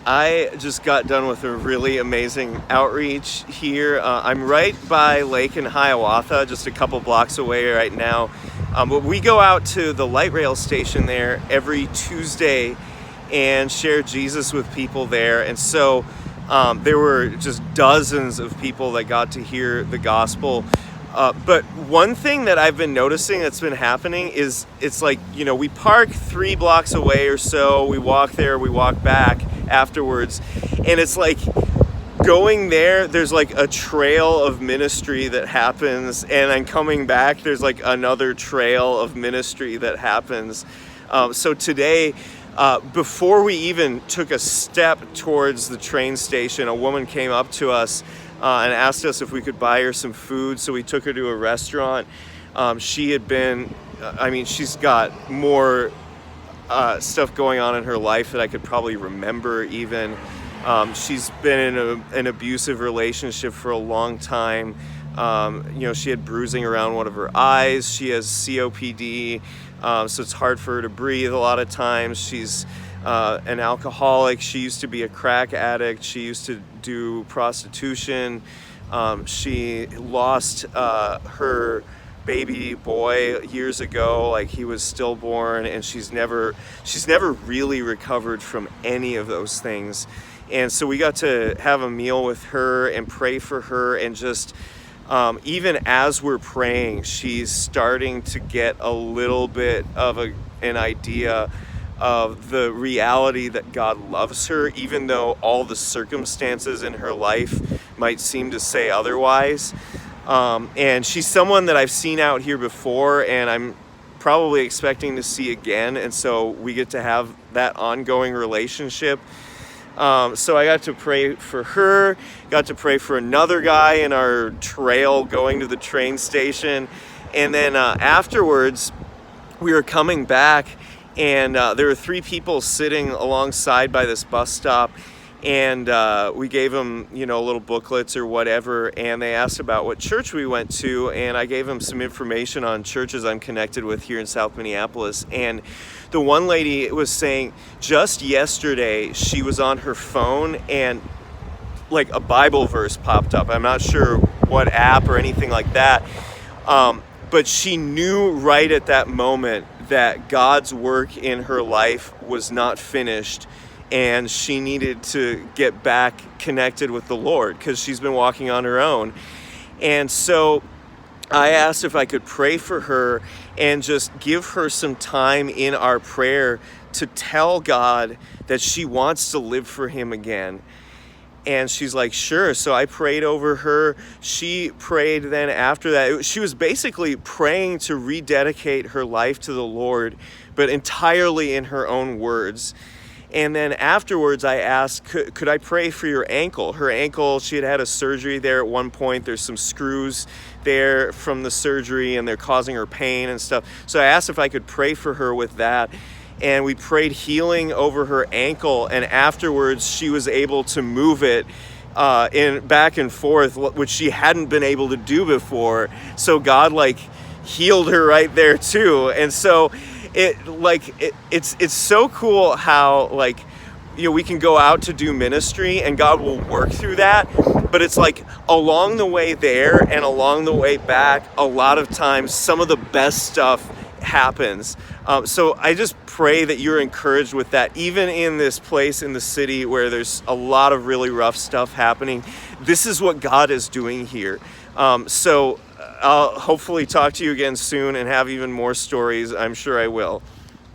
I just got done with a really amazing outreach here. I'm right by Lake in Hiawatha, just a couple blocks away right now. But we go out to the light rail station there every Tuesday and share Jesus with people there. And so there were just dozens of people that got to hear the gospel. But one thing that I've been noticing that's been happening is it's like, we park 3 blocks away or so, we walk there, we walk back afterwards, and it's like going there's like a trail of ministry that happens, and then coming back, there's like another trail of ministry that happens. So today, before we even took a step towards the train station, a woman came up to us and asked us if we could buy her some food. So we took her to a restaurant. She had been, she's got more stuff going on in her life that I could probably remember even. She's been in an abusive relationship for a long time. She had bruising around one of her eyes. She has COPD, so it's hard for her to breathe a lot of times. She's an alcoholic. She used to be a crack addict. She used to do prostitution. She lost her baby boy years ago, like he was stillborn, and she's never really recovered from any of those things. And so we got to have a meal with her and pray for her, and just even as we're praying, she's starting to get a little bit of an idea of the reality that God loves her, even though all the circumstances in her life might seem to say otherwise. And she's someone that I've seen out here before, and I'm probably expecting to see again, and so we get to have that ongoing relationship. So I got to pray for her, got to pray for another guy in our trail going to the train station, and then afterwards we were coming back, and there were 3 people sitting alongside by this bus stop, and we gave them, little booklets or whatever, and they asked about what church we went to, and I gave them some information on churches I'm connected with here in South Minneapolis. And the one lady was saying just yesterday she was on her phone and like a Bible verse popped up. I'm not sure what app or anything like that, but she knew right at that moment that God's work in her life was not finished, and she needed to get back connected with the Lord because she's been walking on her own. And so I asked if I could pray for her and just give her some time in our prayer to tell God that she wants to live for Him again. And she's like, sure. So I prayed over her. She prayed then after that. She was basically praying to rededicate her life to the Lord, but entirely in her own words. And then afterwards, I asked, could I pray for your ankle? Her ankle, she had had a surgery there at one point. There's some screws there from the surgery, and they're causing her pain and stuff. So I asked if I could pray for her with that. And we prayed healing over her ankle. And afterwards, she was able to move it in back and forth, which she hadn't been able to do before. So God healed her right there too. And so it's so cool how we can go out to do ministry and God will work through that, but it's along the way there and along the way back, a lot of times some of the best stuff happens. So I just pray that you're encouraged with that, even in this place in the city where there's a lot of really rough stuff happening. This is what God is doing here. So I'll hopefully talk to you again soon and have even more stories. I'm sure I will.